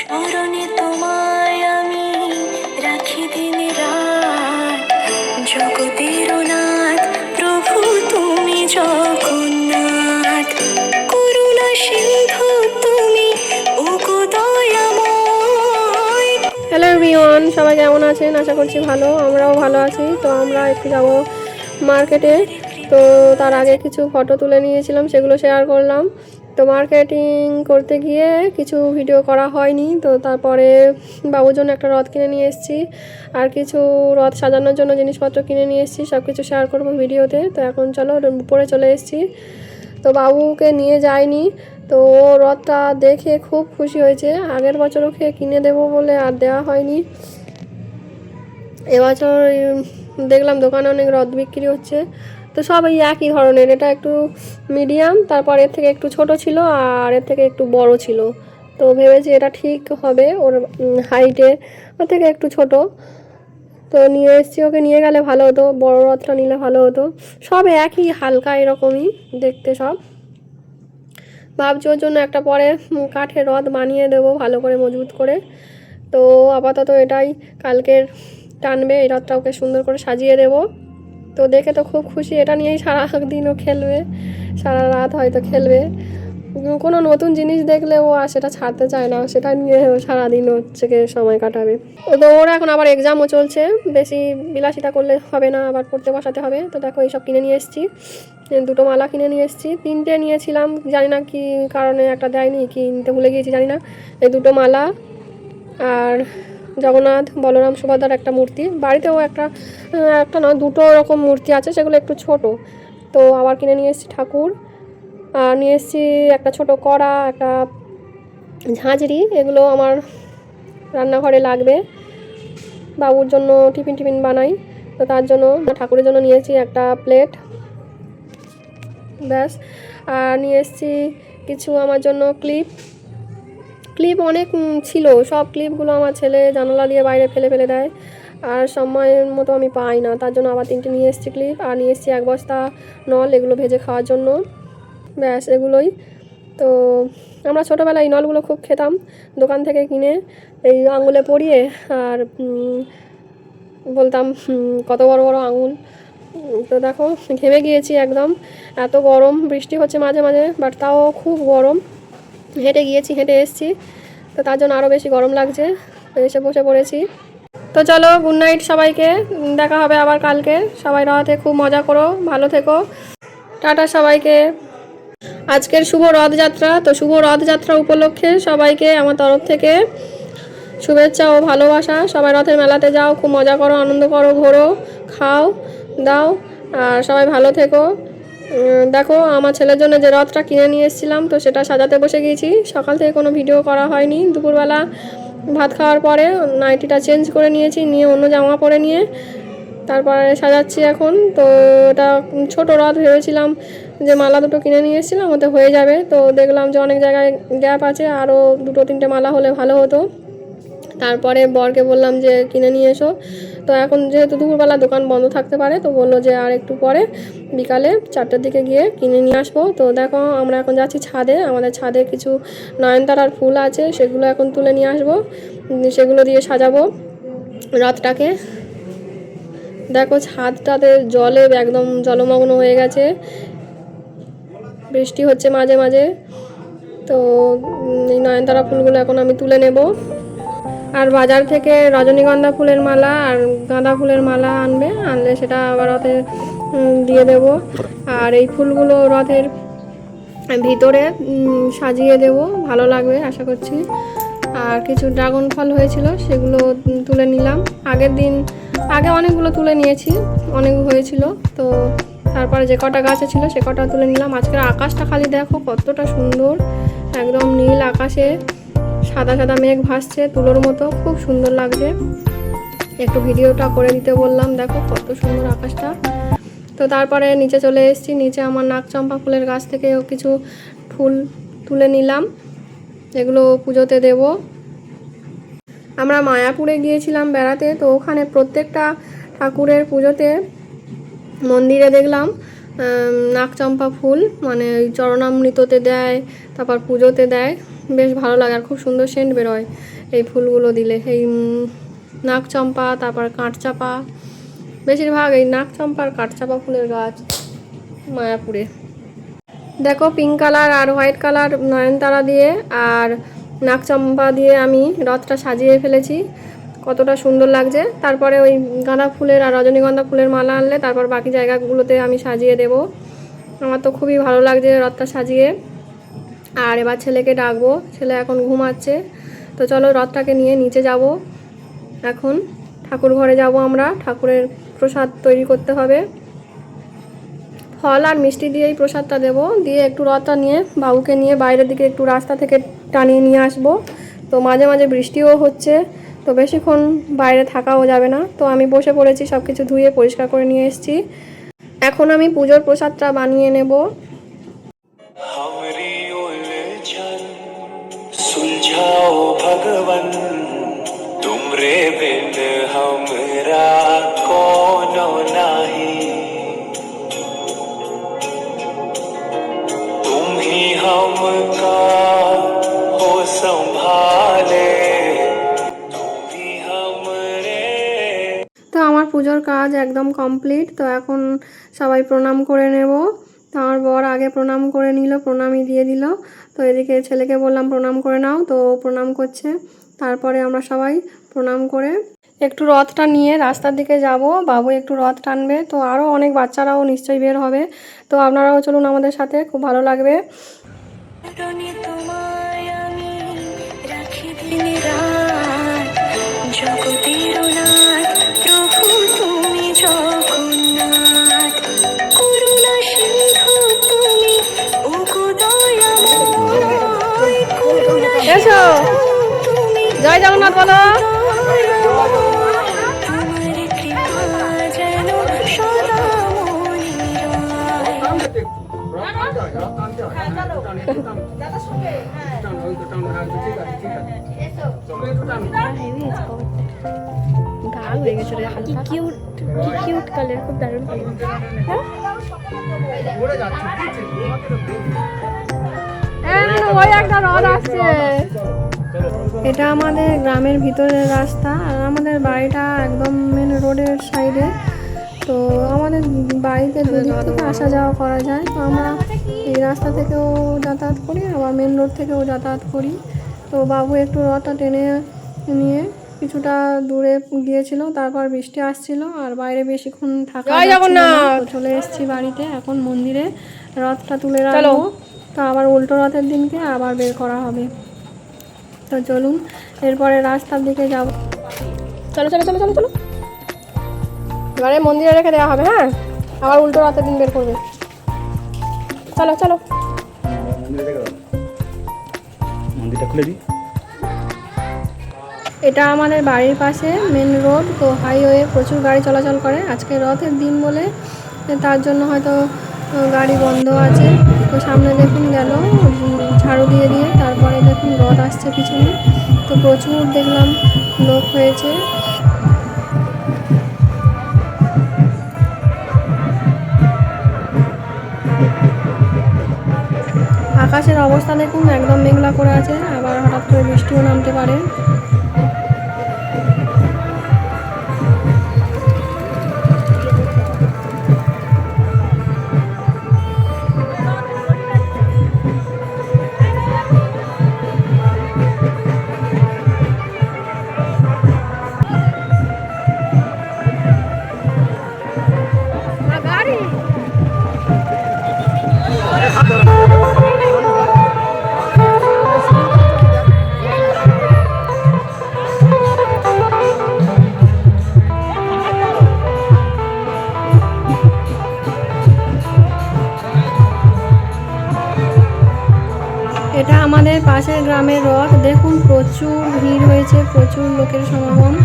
স্মরণে তোমায় আমি রাখি দিন রাত, জগতের নাথ প্রভু তুমি জগন্নাথ, করুণা সিন্ধু তুমি ওগো দয়াময়। হ্যালো এভরিওয়ান, সবাই কেমন আছেন? আশা করছি ভালো, আমরাও ভালো আছি। তো আমরা একটু যাব মার্কেটে। তো তার আগে কিছু ফটো তুলে নিয়েছিলাম, সেগুলো শেয়ার করলাম। তো মার্কেটিং করতে গিয়ে কিছু ভিডিও করা হয়নি। তো তারপরে বাবুর জন্য একটা রথ কিনে নিয়ে এসেছি, আর কিছু রথ সাজানোর জন্য জিনিসপত্র কিনে নিয়ে এসেছি, সব কিছু শেয়ার করবো ভিডিওতে। তো এখন চলো উপরে চলে এসেছি। তো বাবুকে নিয়ে যাইনি, তো রথটা দেখে খুব খুশি হয়েছে। আগের বছর ওকে কিনে দেবো বলে আর দেওয়া হয়নি। এবছর দেখলাম দোকানে অনেক রথ বিক্রি হচ্ছে, তো সব এই একই ধরনের। এটা একটু মিডিয়াম, তারপর এর থেকে একটু ছোট ছিল, আর এর থেকে একটু বড় ছিল। তো ভেবেছি এটা ঠিক হবে ওর হাইটে, ওর থেকে একটু ছোট। তো নিয়ে এসেছি, ওকে নিয়ে গেলে ভালো হতো, বড় রথটা নিলে ভালো হতো। সব একই, হালকা এরকমই দেখতে সব। ভাবছি ওর জন্য একটা পরে কাঠের রথ বানিয়ে দেবো ভালো করে, মজবুত করে। তো আপাতত এটাই, কালকের টানবে এই রথটা, ওকে সুন্দর করে সাজিয়ে দেবো। তো দেখে তো খুব খুশি, এটা নিয়েই সারা দিনও খেলবে, সারা রাত হয়তো খেলবে। কোনো নতুন জিনিস দেখলে ও আর সেটা ছাড়তে চায় না, সেটা নিয়ে সারাদিন হচ্ছে সময় কাটাবে। তো ওর এখন আবার এক্সামও চলছে, বেশি বিলাসিতা করলে হবে না, আবার পড়তে বসাতে হবে। তো দেখো এইসব কিনে নিয়ে এসেছি, দুটো মালা কিনে নিয়ে এসেছি। তিনটে নিয়েছিলাম, জানি না কি কারণে একটা দেয়নি, কিনতে ভুলে গিয়েছি জানি না। এই দুটো মালা, আর জগন্নাথ বলরাম সুভদ্রার একটা মূর্তি। বাড়িতেও একটা একটা না দুটো রকম মূর্তি আছে, সেগুলো একটু ছোট। তো আবার কিনে নিয়ে এসেছি ঠাকুর, আর নিয়ে এসেছি একটা ছোট কড়া, একটা ঝাঁঝরি। এগুলো আমার রান্নাঘরে লাগবে, বাবুর জন্য টিফিন বানাই, তো তার জন্য। ঠাকুরের জন্য নিয়েছি একটা প্লেট, ব্যাস। আর নিয়ে এসেছি কিছু আমার জন্য ক্লিপ অনেক ছিল, সব ক্লিপগুলো আমার ছেলে জানালা দিয়ে বাইরে ফেলে দেয়, আর সময়ের মতো আমি পাই না, তার জন্য আবার তিনটে নিয়ে এসেছি ক্লিপ। আর নিয়ে এসেছি 1 বস্তা নল, এগুলো ভেজে খাওয়ার জন্য, ব্যাস এগুলোই। তো আমরা ছোটোবেলায় এই নলগুলো খুব খেতাম দোকান থেকে কিনে, এই আঙুলে পরিয়ে, আর বলতাম কত বড় বড় আঙুল। তো দেখো ঘেমে গিয়েছি একদম, এত গরম, বৃষ্টি হচ্ছে মাঝে মাঝে, বাট তাও খুব গরম। হেঁটে এসেছি, তো তার জন্য আরও বেশি গরম লাগছে। এসে বসে পড়েছি। তো চলো, গুড নাইট সবাইকে, দেখা হবে আবার কালকে। সবাই রথে খুব মজা করো, ভালো থেকো, টাটা সবাইকে। আজকের শুভ রথযাত্রা, তো শুভ রথযাত্রা উপলক্ষে সবাইকে আমার তরফ থেকে শুভেচ্ছা ও ভালোবাসা। সবাই রথের মেলাতে যাও, খুব মজা করো, আনন্দ করো, ঘোরো, খাও দাও, আর সবাই ভালো থেকো। দেখো আমার ছেলের জন্য যে রথটা কিনে নিয়ে এসেছিলাম, তো সেটা সাজাতে বসে গিয়েছি। সকাল থেকে কোনো ভিডিও করা হয়নি। দুপুরবেলা ভাত খাওয়ার পরে নাইটিটা চেঞ্জ করে নিয়েছি, নিয়ে অন্য জামা পরে নিয়ে তারপরে সাজাচ্ছি এখন। তো এটা ছোট রথ, ভেবেছিলাম যে মালা দুটো কিনে নিয়ে এসেছিলাম, ওতে হয়ে যাবে। তো দেখলাম যে অনেক জায়গায় গ্যাপ আছে, আরও 2-3টে মালা হলে ভালো হতো। তারপরে বরকে বললাম যে কিনে নিয়ে এসো। তো এখন যেহেতু দুপুরবেলা দোকান বন্ধ থাকতে পারে, তো বললো যে আর একটু পরে বিকালে 4টার দিকে গিয়ে কিনে নিয়ে আসবো। তো দেখো আমরা এখন যাচ্ছি ছাদে, আমাদের ছাদে কিছু নয়নতারার ফুল আছে, সেগুলো এখন তুলে নিয়ে আসবো, সেগুলো দিয়ে সাজাবো রথটাকে। দেখো ছাদটাতে জলে একদম জলমগ্ন হয়ে গেছে, বৃষ্টি হচ্ছে মাঝে মাঝে। তো এই নয়নতারা ফুলগুলো এখন আমি তুলে নেব। আর বাজার থেকে রজনীগন্ধা ফুলের মালা আর গাঁদা ফুলের মালা আনলে সেটা আবার রথে দিয়ে দেব। আর এই ফুলগুলো রথের ভিতরে সাজিয়ে দেব, ভালো লাগবে আশা করছি। আর কিছু ড্রাগন ফল হয়েছিল, সেগুলো তুলে নিলাম। আগে অনেকগুলো তুলে নিয়েছি, অনেক হয়েছিল। তো তারপরে যে কটা গাছে ছিল সে কটা তুলে নিলাম। আজকের আকাশটা খালি দেখো কতটা সুন্দর, একদম নীল আকাশে সাদা সাদা মেঘ ভাসছে তুলোর মতো, খুব সুন্দর লাগছে। একটু ভিডিওটা করে দিতে বললাম, দেখো কত সুন্দর আকাশটা। তো তারপরে নিচে চলে এসেছি, নিচে আমার নাগচম্পা ফুলের গাছ থেকেও কিছু ফুল তুলে নিলাম, এগুলো পুজোতে দেব। আমরা মায়াপুরে গিয়েছিলাম বেড়াতে, তো ওখানে প্রত্যেকটা ঠাকুরের পুজোতে মন্দিরে দেখলাম নাগচম্পা ফুল, মানে ওই চরণামৃততে দেয়, তারপর পুজোতে দেয়। বেশ ভালো লাগে আর খুব সুন্দর সেন্ট বেরোয় এই ফুলগুলো দিলে। এই নাকচম্পা, তারপর কাঠচাপা, বেশিরভাগ এই নাকচম্পা আর কাঠচাপা ফুলের গাছ মায়াপুরে। দেখো পিঙ্ক কালার আর হোয়াইট কালার নয়নতারা দিয়ে আর নাকচম্পা দিয়ে আমি রথটা সাজিয়ে ফেলেছি, কতটা সুন্দর লাগছে। তারপরে ওই গাঁদা ফুলের আর রজনীগন্ধা ফুলের মালা আনলে তারপর বাকি জায়গাগুলোতে আমি সাজিয়ে দেব। আমার তো খুবই ভালো লাগছে রথটা সাজিয়ে। আর এবার ছেলেকে ডাকবো, ছেলে এখন ঘুমাচ্ছে। তো চলো রথটাকে নিয়ে নিচে যাব, এখন ঠাকুর ঘরে যাব আমরা। ঠাকুরের প্রসাদ তৈরি করতে হবে, ফল আর মিষ্টি দিয়েই প্রসাদটা দেবো। দিয়ে একটু রথটা নিয়ে বাবুকে নিয়ে বাইরের দিকে একটু রাস্তা থেকে টানিয়ে নিয়ে আসবো। তো মাঝে মাঝে বৃষ্টিও হচ্ছে, তো বেশিক্ষণ বাইরে থাকাও যাবে না। তো আমি বসে পড়েছি, সব কিছু ধুয়ে পরিষ্কার করে নিয়ে এসেছি। এখন আমি পুজোর প্রসাদটা বানিয়ে নেব। सुलझाओ भगवन तुमरे बिन हमरा कोनो नाही, तुम ही हमका हो संभाले, तुम ही हमरे। তো আমার পুজোর কাজ একদম কমপ্লিট। তো এখন সবাই প্রণাম করে নেব। তো আমার বর আগে প্রণাম করে নিল, প্রণামই দিয়ে দিল। তো এদিকে ছেলেকে বললাম প্রণাম করে নাও, তো প্রণাম করছে। তারপরে আমরা সবাই প্রণাম করে একটু রথটা নিয়ে রাস্তার দিকে যাব, বাবু একটু রথ টানবে। তো আরও অনেক বাচ্চারাও নিশ্চয়ই বের হবে, তো আপনারাও চলুন আমাদের সাথে, খুব ভালো লাগবে। চরণে তোমায় আমি রাখি দিন রাত, জগতের নাথ প্রভু তুমি জগন্নাথ, করুণা সিন্ধু তুমি ওগো দয়াময়, করুণা এসো, তুমি জয় জগন্নাথ বলো। তোমার কৃপা যেন সদা মনে রয়। দারুণ হয়ে গেছে রে, কি কিউট, কি কিউট কালার, খুব দারুণ কালার। ওই একটা রথ আসছে। এটা আমাদের গ্রামের ভিতরের রাস্তা, আর আমাদের বাড়িটা একদম মেন রোডের সাইডে। তো আমাদের বাড়িতে দুদিক থেকে আসা যাওয়া করা যায়। তো আমরা এই রাস্তা থেকেও যাতায়াত করি, আবার মেন রোড থেকেও যাতায়াত করি। তো বাবু একটু রথটা টেনে নিয়ে কিছুটা দূরে গিয়েছিল, তারপর বৃষ্টি আসছিল আর বাইরে বেশিক্ষণ থাকা যাচ্ছিল না। তো চলে এসেছি বাড়িতে, এখন মন্দিরে রথটা তুলে রাখবো। তো আবার উল্টো রথের দিনকে আবার বের করা হবে। তো চলুন এরপরে রাস্তার দিকে যাব। চলো চলো চলো চলো চলো, এবারে মন্দিরে রেখে দেওয়া হবে। হ্যাঁ, আবার উল্টো রথের দিন বের করবে। চলো চলো, মন্দিরটা খুলে দিই। এটা আমাদের বাড়ির পাশে মেন রোড, তো হাইওয়ে প্রচুর গাড়ি চলাচল করে। আজকে রথের দিন বলে তার জন্য হয়তো গাড়ি বন্ধ আছে। তো সামনে দেখুন গেল ঝাড়ু দিয়ে দিয়ে, তারপরে দেখুন রথ আসছে পিছনে। তো প্রচুর দেখলাম লোক হয়েছে। আকাশের অবস্থা দেখুন, একদম মেঘলা করে আছে, আবার হঠাৎ করে বৃষ্টিও নামতে পারে। এটা আমাদের পাশের গ্রামের রথ, দেখুন প্রচুর ভিড় হয়েছে, প্রচুর লোকের সমাগম।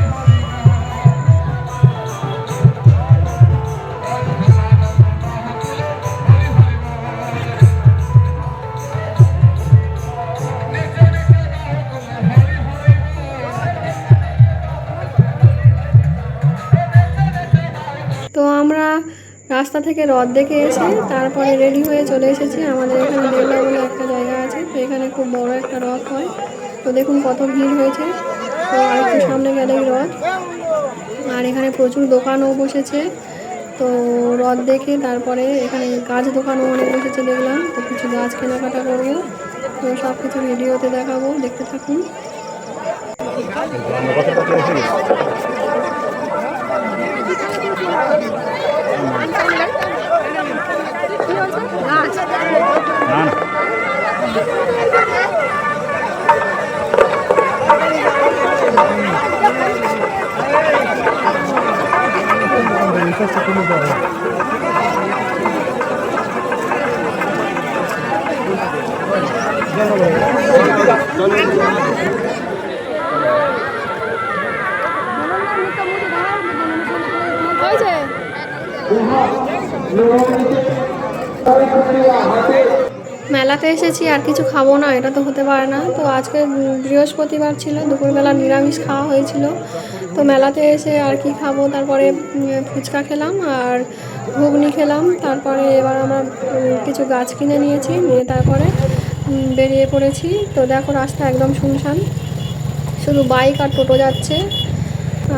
তো আমরা রাস্তা থেকে রথ দেখে এসে তারপরে রেডি হয়ে চলে এসেছি আমাদের এখানে দেউলা বলে একটা জায়গা আছে, তো এখানে খুব বড় একটা রথ হয়। তো দেখুন কত ভিড় হয়েছে। তো আর একটু সামনে গেলেই রথ, আর এখানে প্রচুর দোকানও বসেছে। তো রথ দেখে তারপরে এখানে গাছ দোকানও অনেক বসেছে দেখলাম, তো কিছু গাছ কেনাকাটা করবো। তো সব কিছু ভিডিওতে দেখাবো, দেখতে থাকুন। রথের কাছে এসে গেছি। না না মেলাতে এসেছি আর কিছু খাবো না, এটা তো হতে পারে না। তো আজকে বৃহস্পতিবার ছিল, দুপুরবেলা নিরামিষ খাওয়া হয়েছিল। তো মেলাতে এসে আর কি খাবো, তারপরে ফুচকা খেলাম আর ঘুগনি খেলাম। তারপরে এবার আমরা কিছু গাছ কিনে নিয়েছি, নিয়ে তারপরে বেরিয়ে পড়েছি। তো দেখো রাস্তা একদম শুনশান, শুধু বাইক আর টোটো যাচ্ছে।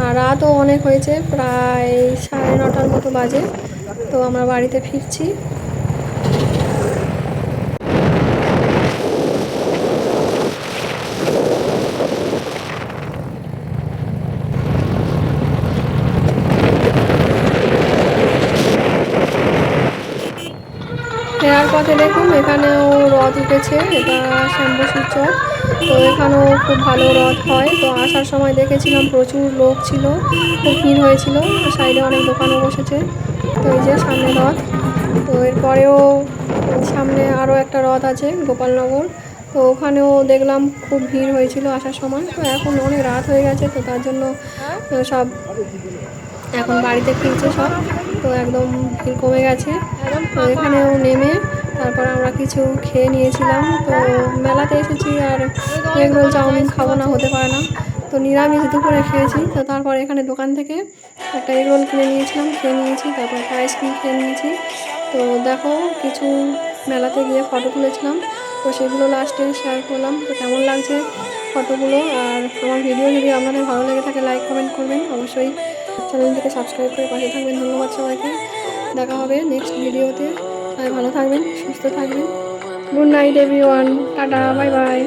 আর রাতও অনেক হয়েছে, প্রায় 9:30 মতো বাজে। তো আমরা বাড়িতে ফিরছি। ফেরার পথে দেখুন এখানেও রথ উঠেছে, এটা শ্যামবসির চর। তো এখানেও খুব ভালো রথ হয়। তো আসার সময় দেখেছিলাম প্রচুর লোক ছিল, খুব ভিড় হয়েছিল, সাইডে অনেক দোকানও বসেছে। তো এই যে সামনে রথ। তো এরপরেও সামনে আরও একটা রথ আছে গোপালনগর, তো ওখানেও দেখলাম খুব ভিড় হয়েছিল আসার সময়। তো এখন অনেক রাত হয়ে গেছে, তো তার জন্য সব এখন বাড়িতে ফিরছে সব। তো একদম ভিড় কমে গেছে। তো এখানেও নেমে তারপর আমরা কিছু খেয়ে নিয়েছিলাম। তো মেলাতে এসেছি আর এগরোল চাউমিন খাবো না, হতে পারে না। তো নিরামিষ দুপুরে খেয়েছি। তো তারপর এখানে দোকান থেকে একটা এগরোল কিনে নিয়েছিলাম, খেয়ে নিয়েছি। তারপর একটা আইসক্রিম খেয়ে নিয়েছি। তো দেখো কিছু মেলাতে গিয়ে ফটো তুলেছিলাম, তো সেগুলো লাস্টে শেয়ার করলাম। তো কেমন লাগছে ফটোগুলো, আর আমার ভিডিও যদি আপনাদের ভালো লেগে থাকে লাইক কমেন্ট করবেন, অবশ্যই চ্যানেলটিকে সাবস্ক্রাইব করে পাশে থাকবেন। ধন্যবাদ সবাইকে, দেখা হবে নেক্সট ভিডিওতে। সবাই ভালো থাকবেন, সুস্থ থাকবেন। Good night everyone, tata, bye bye.